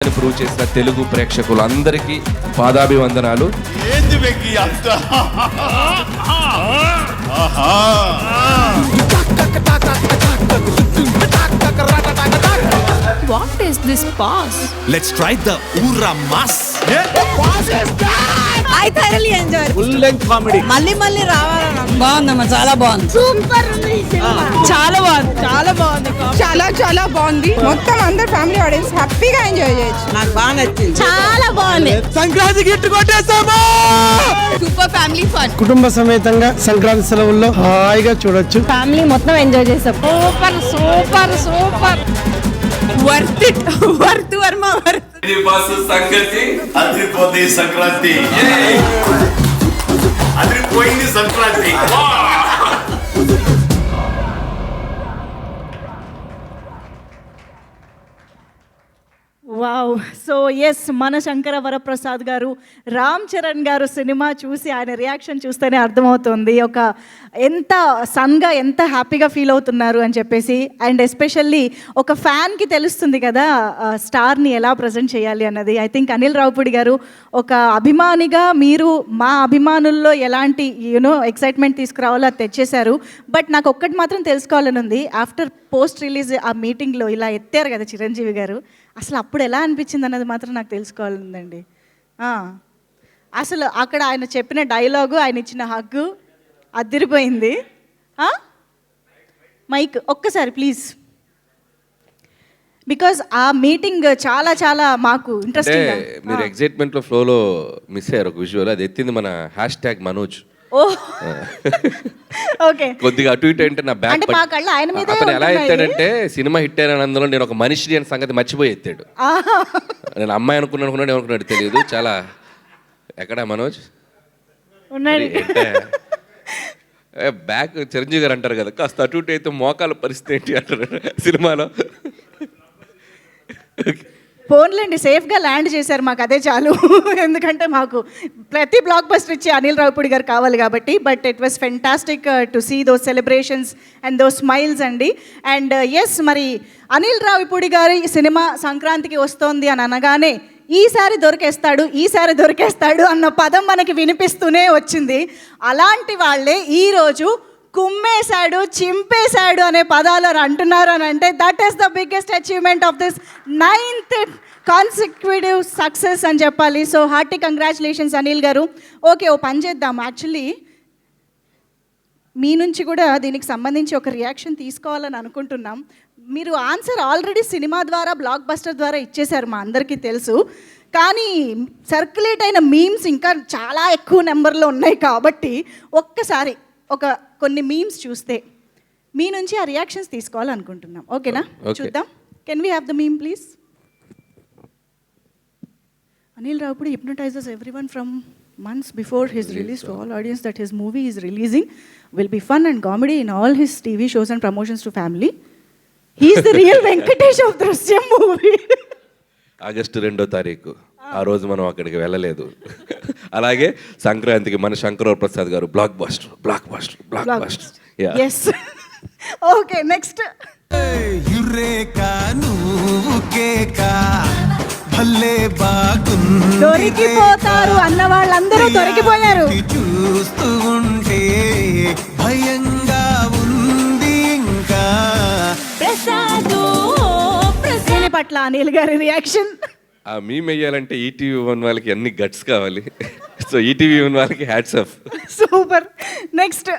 Prove చేసిన తెలుగు ప్రేక్షకులందరికీ పాదాభివందనాలు. ఏంది వెక్కి అంత What is this pass? Let's try the Ura Mas. I thoroughly enjoyed. Full length comedy. మళ్ళీ రావాలన్నా. బాగుందమ్మా, చాలా బాగుంది. సూపర్ ఉంది ఈ సినిమా. చాలా బాగుంది. చాలా బాగుంది. మొత్తం అందరు ఫ్యామిలీ ఆడియన్స్ హ్యాపీగా ఎంజాయ్ చేయొచ్చు. నాకు బాగా నచ్చింది. చాలా బాగుంది. సంక్రాంతి గిట్టు కొట్టేస్తామా. Super family fun. కుటుంబ సమేతంగా సంక్రాంతి సెలవుల్లో హాయిగా చూడొచ్చు. ఫ్యామిలీ మొత్తం ఎంజాయ్ చేసాం. Super worth Varma worth. ఇది బస్సు సంగతి అదిరిపోతే సంక్రాంతి. అదిరిపోయింది సంక్రాంతి. వావ్. సో ఎస్, మన శంకర వరప్రసాద్ గారు, రామ్ చరణ్ గారు సినిమా చూసి ఆయన రియాక్షన్ చూస్తేనే అర్థమవుతుంది ఒక ఎంత సన్గా ఎంత హ్యాపీగా ఫీల్ అవుతున్నారు అని చెప్పేసి. అండ్ ఎస్పెషల్లీ ఒక ఫ్యాన్కి తెలుస్తుంది కదా స్టార్ని ఎలా ప్రజెంట్ చేయాలి అన్నది. ఐ థింక్ అనిల్ రావుపూడి గారు ఒక అభిమానిగా మీరు మా అభిమానుల్లో ఎలాంటి ఎక్సైట్మెంట్ తీసుకురావాలో అది తెచ్చేశారు. బట్ నాకు ఒక్కటి మాత్రం తెలుసుకోవాలని ఉంది. ఆఫ్టర్ పోస్ట్ రిలీజ్ ఆ మీటింగ్లో ఇలా ఎత్తారు కదా చిరంజీవి గారు, అసలు అప్పుడు ఎలా అనిపించింది అన్నది మాత్రం నాకు తెలుసుకోవాలండి. అసలు అక్కడ ఆయన చెప్పిన డైలాగు, ఆయన ఇచ్చిన హగ్గు అదిరిపోయింది. మైక్ ఒక్కసారి ప్లీజ్, బికాజ్ ఆ మీటింగ్ చాలా మాకు ఇంట్రెస్టింగ్. మీరు ఎగ్జైట్మెంట్ లో ఫ్లోలో మిస్ అయ్యారు ఒక విజువల్, అది ఎత్తింది మన #, మనోజ్. ఓకే, కొద్దిగా అటు ఇటు అంటే నా బ్యాక్ అంటే మా కళ్ళు ఆయన మీదే అతను ఎలా ఉంటున్నాయి. ఎత్తాడంటే సినిమా హిట్ అయిన అందులో నేను ఒక మనిషి అనే సంగతి మర్చిపోయి ఎత్తాడు. నేను అమ్మాయి అనుకున్నాడు ఏమనుకున్నాడు తెలియదు. చాలా ఎక్కడ మనోజ్ ఉన్నాడు. బ్యాక్ చిరంజీవి గారు అంటారు కదా, కాస్త అటు ఇటు అయితే మోకాల పరిస్థితి ఏంటి అంటారు సినిమాలో. ఫోన్లేండి, సేఫ్గా ల్యాండ్ చేశారు, మాకు అదే చాలు. ఎందుకంటే మాకు ప్రతి బ్లాక్ బస్టర్ ఇచ్చే అనిల్ రావుపూడి గారు కావాలి కాబట్టి. But it was fantastic to see those celebrations and those smiles అండి. అండ్ ఎస్, మరి అనిల్ రావుపూడి గారి సినిమా సంక్రాంతికి వస్తోంది అని అనగానే ఈసారి దొరికేస్తాడు అన్న పదం మనకి వినిపిస్తూనే వచ్చింది. అలాంటి వాళ్ళే ఈరోజు కుమ్మేశాడు, చింపేశాడు అనే పదాలు అంటున్నారు అని అంటే that is the biggest achievement of this 9th consecutive success అని చెప్పాలి. సో హార్టీ కంగ్రాచులేషన్స్ అనిల్ గారు. ఓకే, ఓ పని చేద్దాం. యాక్చువల్లీ మీ నుంచి కూడా దీనికి సంబంధించి ఒక రియాక్షన్ తీసుకోవాలని అనుకుంటున్నాం. మీరు ఆన్సర్ ఆల్రెడీ సినిమా ద్వారా బ్లాక్ బస్టర్ ద్వారా ఇచ్చేశారు, మా అందరికీ తెలుసు. కానీ సర్క్యులేట్ అయిన మీమ్స్ ఇంకా చాలా ఎక్కువ నెంబర్లో ఉన్నాయి కాబట్టి ఒక్కసారి కొన్ని మీమ్స్ చూస్తే మీ నుంచి ఆ రియాక్షన్స్ తీసుకోవాలనుకుంటున్నాం. ఓకేనా? చూద్దాం. Can we have the meme please? Anil Raupudi hypnotizes everyone from months before his release to all audience that his movie is releasing will be fun and comedy in all his TV shows and promotions to family. He is the real Venkatesh of Drishyam movie. August 2వ తారీఖు ఆ రోజు మనం అక్కడికి వెళ్ళలేదు. అలాగే సంక్రాంతికి మన శంకర ప్రసాద్ గారు block buster. Yes. Okay, next. Eureka నువ్వు కేకా భలే బాగుంది. దొరికిపోతారు అన్న వాళ్ళందరూ దొరికిపోయారు. చూస్తూ ఉంటే భయంగా ఉంది ఇంకా. దీని పట్ల అనిల్ గారి రియాక్షన్. ఆ మీమ్ వేయాలంటే ETV1 వాళ్ళకి అన్ని గట్స్ కావాలి. సో ETV1 వాళ్ళకి హ్యాట్స్ ఆఫ్. సూపర్. నెక్స్ట్.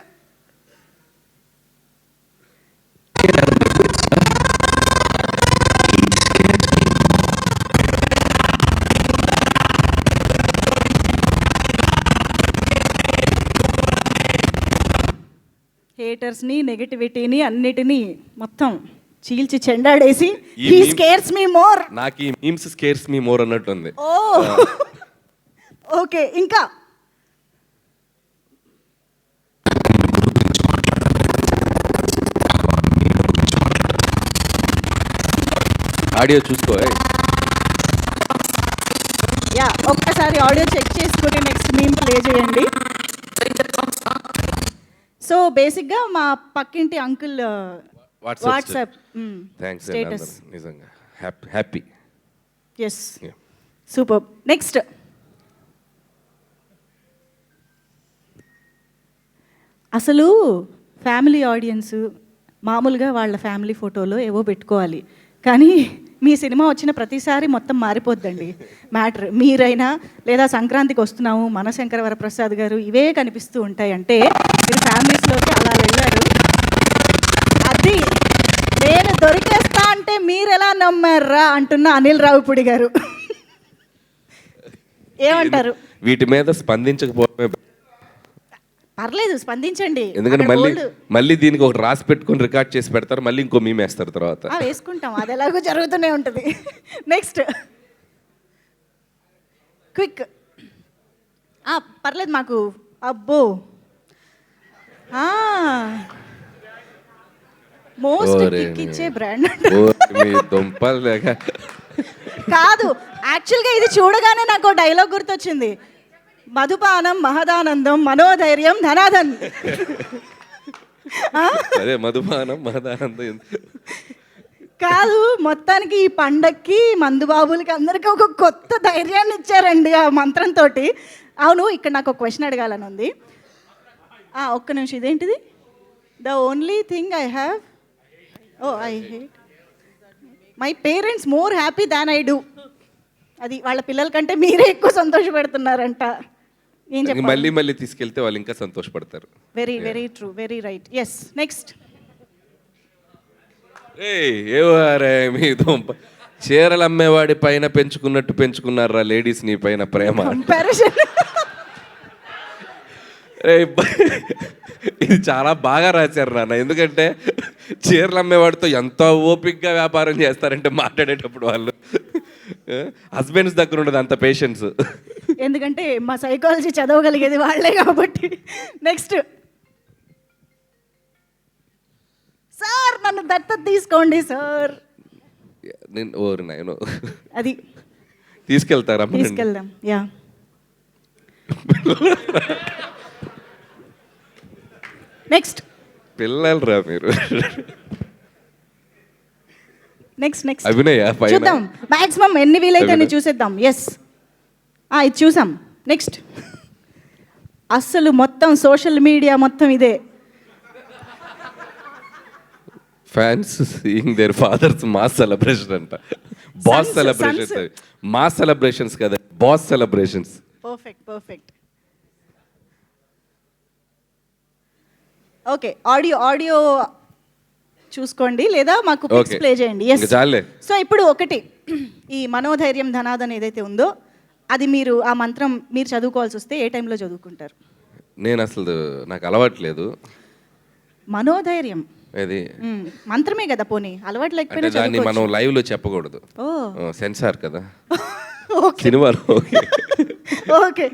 హేటర్స్ని, నెగటివిటీని అన్నిటినీ మొత్తం చీల్చి చెండాడేసి హీ స్కేర్స్ మీ మోర్. నాకు ఈ మీమ్స్ స్కేర్స్ మీ మోర్ అన్నట్టుంది. ఓకే, ఇంకా ఆడియో చూసుకో. ఒక్కసారి ఆడియో చెక్ చేసుకుని నెక్స్ట్ మీమ్ ప్లే చేయండి. సో బేసిక్గా మా పక్కింటి అంకుల్ వాట్సాప్ థ్యాంక్స్ స్టేటస్. నిజంగా హ్యాపీ. Yes super. నెక్స్ట్ అసలు ఫ్యామిలీ ఆడియన్స్ మామూలుగా వాళ్ళ ఫ్యామిలీ ఫోటోలో ఏవో పెట్టుకోవాలి, కానీ మీ సినిమా వచ్చిన ప్రతిసారి మొత్తం మారిపోద్దండి మ్యాటర్. మీరైనా లేదా సంక్రాంతికి వస్తున్నాము మన శంకర వరప్రసాద్ గారు ఇవే కనిపిస్తూ ఉంటాయి. అంటే మీరు ఫ్యామిలీస్లోకి అలా వెళ్ళారు. అది నేను దొరికేస్తా అంటే మీరు ఎలా నమ్మారా అంటున్న అనిల్ రావిపూడి గారు. ఏమంటారు? వీటి మీద స్పందించకపోవడమే పర్లేదు, స్పందించండి. ఎందుకంటే అక్కడ మళ్ళీ bold. మళ్ళీ దీనికి ఒక రాసి పెట్టుకొని రికార్డ్ చేసి పెడతారు, మళ్ళీ ఇంకో మేము వేస్తారు తర్వాత. వేసుకుంటాం, అది ఎలాగో జరుగుతూనే ఉంటుంది. Next quick. పర్లేదు మాకు. అబ్బో మోస్ట్ ఓరే కిక్ ఇచ్చే బ్రాండ్ మీ దుంపలు లేక కాదు, యాక్చువల్గా ఇది చూడగానే నాకు డైలాగ్ గుర్తొచ్చింది. మధుపానం మహదానందం మనోధైర్యం ధనాధన్. అదే మధుపానం మహదానందం. కాదు, మొత్తానికి ఈ పండక్కి మందుబాబులకి అందరికీ ఒక కొత్త ధైర్యాన్ని ఇచ్చారండి ఆ మంత్రంతో. అవును, ఇక్కడ నాకు ఒక క్వశ్చన్ అడగాలని ఉంది. ఒక్క నిమిషం, ఇదేంటిది? The only thing I have I hate my parents more happy than I do. అది వాళ్ళ పిల్లల కంటే మీరే ఎక్కువ సంతోషపెడుతున్నారంట. ఏం చెప్పాలి? మళ్ళీ మళ్ళీ తీసుకెళ్తే వాళ్ళు ఇంకా సంతోషపడతారు. Very very true, very right. Yes next. ఏవారే మీ దుంప, చీరలు అమ్మేవాడి పైన పెంచుకున్నట్టు పెంచుకున్నారా లేడీస్ నీ పైన ప్రేమ. కంపారిజన్. ఇది చాలా బాగా రాశారు నాన్న, ఎందుకంటే చీరలు అమ్మేవాడితో ఎంత ఓపిక్గా వ్యాపారం చేస్తారంటే మాట్లాడేటప్పుడు వాళ్ళు హస్బెండ్స్ దగ్గర ఉండదు అంత పేషెన్స్. ఎందుకంటే మా సైకాలజీ చదవగలిగేది వాళ్ళే కాబట్టి. నెక్స్ట్. సార్ నన్ను దత్తత తీసుకోండి సార్. నేను ఓరు నాయనో, అది తీసుకెళ్తారా? తీసుకెళ్దాం. Yeah next. పిల్లలు రా మీరు. నెక్స్ట్ నెక్స్ట్ అభినయ పైన చూద్దాం, మాక్సిమం ఎన్ని వీలైతే అన్ని చూసేద్దాం. ఎస్ ఇది చూసాం. నెక్స్ట్. అస్సలు మొత్తం సోషల్ మీడియా మొత్తం ఇదే. Fans seeing their fathers mass celebration అంట. బాస్ సెలబ్రేషన్స్, మాస్ సెలబ్రేషన్స్ కదా, boss celebrations. Perfect perfect. Okay, audio చూసుకోండి లేదా మాకు పిక్స్ ప్లే చేయండి. ఎస్ చాలే. సో ఇప్పుడు ఒకటి, ఈ మనోధైర్యం ధనాదన్ ఏదైతే ఉందో అది మీరు ఆ మంత్రం మీరు చదువుకోవాల్సి వస్తే ఏ టైంలో చదువుకుంటారు? నేను అసలు నాకు అలవాట్లేదు మనోధైర్యం. అది మంత్రమే కదా, పోనీ అలవాటు అంటే లేకపోయినా దాన్ని మనం చదువుకోవచ్చు. లైవ్ లో చెప్పకూడదు, ఓ సెన్సార్ కదా ఓకే సినిమాలో. ఓకే.